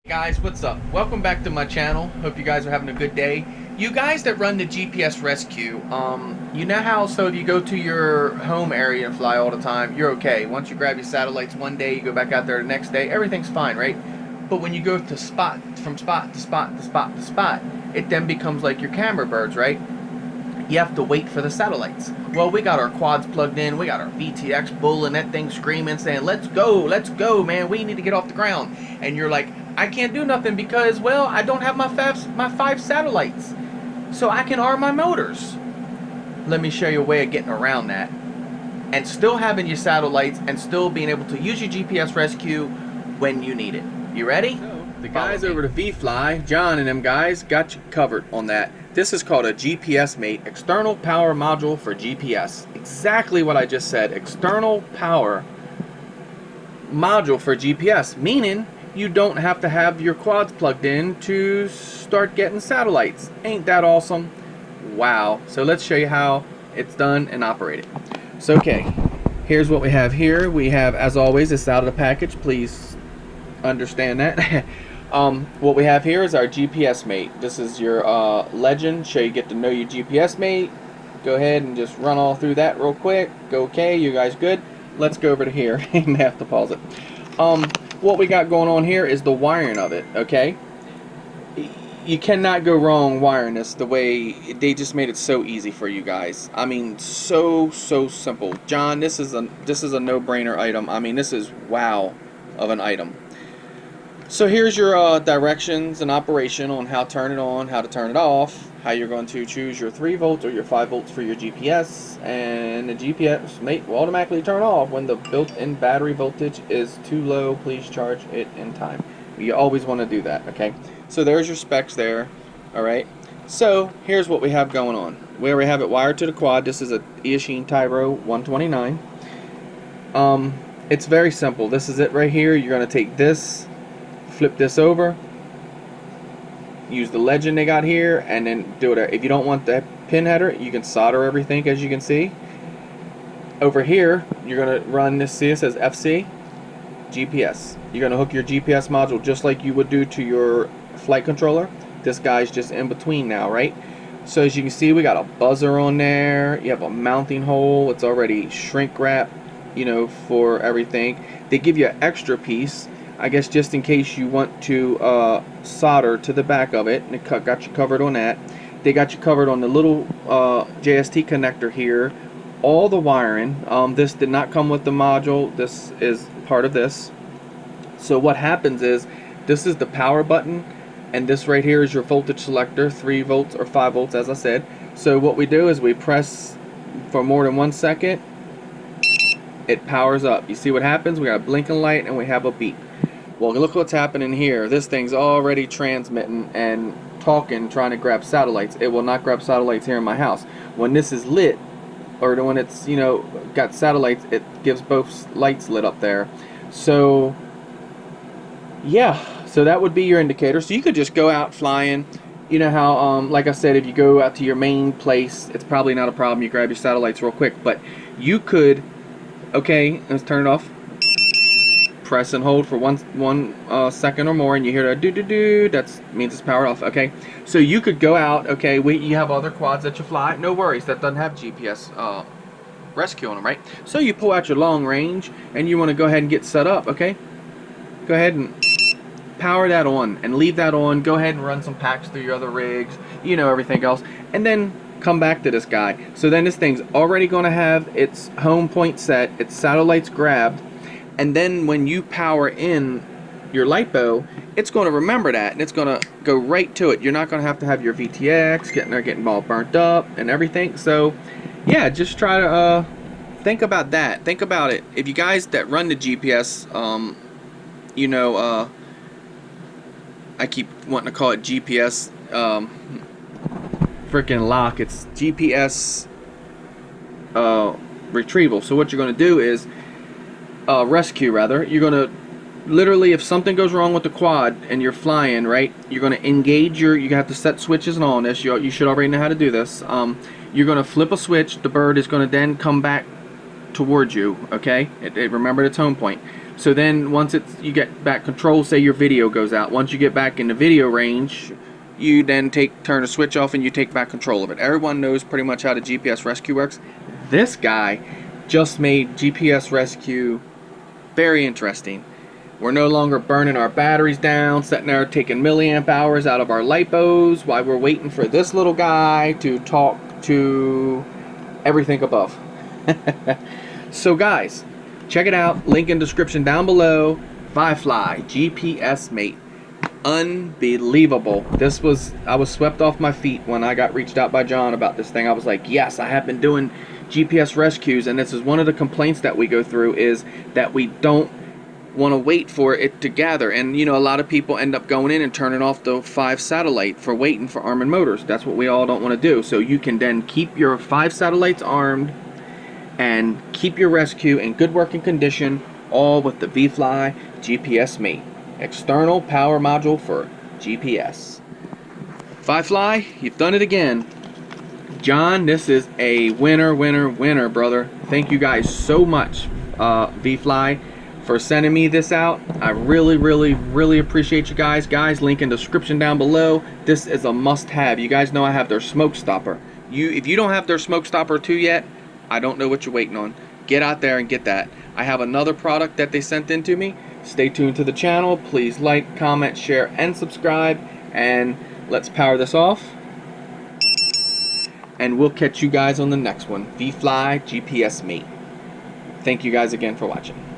Guys, what's up? Welcome back to my channel. Hope you guys are having a good day. You guys that run the GPS rescue, you know how so if you go to your home area and fly all the time, you're okay. Once you grab your satellites one day, you go back out there the next day, everything's fine, right? But when you go to from spot to spot to spot to spot, it then becomes like your camera birds, right? You have to wait for the satellites. Well, we got our quads plugged in, we got our VTX bull and that thing screaming, saying, let's go, man, we need to get off the ground. And you're like, I can't do nothing because, well, I don't have my five satellites. So I can arm my motors. Let me show you a way of getting around that. And still having your satellites and still being able to use your GPS rescue when you need it. You ready? The guys over to Vifly, John and them guys, got you covered on that. This is called a GPS mate, external power module for GPS. Exactly what I just said, external power module for GPS, meaning you don't have to have your quads plugged in to start getting satellites. Ain't that awesome? Wow. So let's show you how it's done and operated. So okay, here's what we have here. We have, as always, it's out of the package. Please understand that. What we have here is our GPS mate. This is your legend. Show you get to know your GPS mate. Go ahead and just run all through that real quick. Go okay, you guys good? Let's go over to here. I may have to pause it. What we got going on here is the wiring of it, okay? You cannot go wrong wiring this the way they just made it so easy for you guys. I mean, so simple. John, this is a no-brainer item. I mean, this is wow of an item. So here's your directions and operation on how to turn it on, how to turn it off, how you're going to choose your 3 volts or your 5 volts for your GPS, and the GPS mate will automatically turn off when the built-in battery voltage is too low. Please charge it in time. You always want to do that, okay? So there's your specs there, alright? So here's what we have going on. We already have it wired to the quad. This is a Eachine Tyro 129. It's very simple. This is it right here. You're going to take this, flip this over, use the legend they got here, and then do it. If you don't want that pin header, you can solder everything, as you can see. Over here, you're going to run this, see it says FC, GPS. You're going to hook your GPS module just like you would do to your flight controller. This guy's just in between now, right? So as you can see, we got a buzzer on there. You have a mounting hole. It's already shrink wrapped, you know, for everything. They give you an extra piece, I guess, just in case you want to solder to the back of it. And it got you covered on that. They got you covered on the little JST connector here. All the wiring. This did not come with the module. This is part of this. So what happens is, this is the power button, and this right here is your voltage selector, 3 volts or 5 volts, as I said. So what we do is we press for more than 1 second. It powers up. You see what happens? We got a blinking light and we have a beep. Well, look what's happening here. This thing's already transmitting and talking, trying to grab satellites. It will not grab satellites here in my house. When this is lit, or when it's, you know, got satellites, it gives both lights lit up there. So yeah, so that would be your indicator. So you could just go out flying. You know how, like I said, if you go out to your main place, it's probably not a problem. You grab your satellites real quick, but you could, okay, let's turn it off. Press and hold for one second or more, and you hear that do. That means it's powered off. Okay, so you could go out. Okay, you have other quads that you fly. No worries, that doesn't have GPS rescue on them, right? So you pull out your long range, and you want to go ahead and get set up. Okay, go ahead and power that on, and leave that on. Go ahead and run some packs through your other rigs. You know, everything else, and then come back to this guy. So then this thing's already going to have its home point set, its satellites grabbed. And then when you power in your LiPo, it's going to remember that, and it's going to go right to it. You're not going to have your VTX getting all burnt up and everything. So yeah, just try to think about that. Think about it. If you guys that run the GPS, you know, I keep wanting to call it GPS freaking lock. It's GPS retrieval. So what you're going to do is rescue, rather. You're gonna literally, if something goes wrong with the quad and you're flying, right, you're gonna engage you have to set switches and all this. You should already know how to do this. You're gonna flip a switch. The bird is gonna then come back towards you. Okay, remember the tone point. So then once you get back control, say your video goes out. Once you get back in the video range, you then turn the switch off and you take back control of it. Everyone knows pretty much how the GPS rescue works. This guy just made GPS rescue very interesting. We're no longer burning our batteries down, sitting there taking milliamp hours out of our lipos while we're waiting for this little guy to talk to everything above. So guys, check it out. Link in description down below. Vifly GPS mate. Unbelievable. I was swept off my feet when I got reached out by John about this thing. I was like, yes, I have been doing GPS rescues, and this is one of the complaints that we go through, is that we don't want to wait for it to gather. And you know, a lot of people end up going in and turning off the 5 satellite for waiting for arm and motors. That's what we all don't want to do. So you can then keep your 5 satellites armed and keep your rescue in good working condition, all with the Vifly GPS mate. External power module for GPS. Vifly, you've done it again. John, this is a winner, winner, winner, brother. Thank you guys so much, Vifly, for sending me this out. I really, really, really appreciate you guys. Guys, link in the description down below. This is a must-have. You guys know I have their smoke stopper. If you don't have their smoke stopper 2 yet, I don't know what you're waiting on. Get out there and get that. I have another product that they sent in to me. Stay tuned to the channel. Please like, comment, share, and subscribe. And let's power this off. And we'll catch you guys on the next one. Vifly GPS mate. Thank you guys again for watching.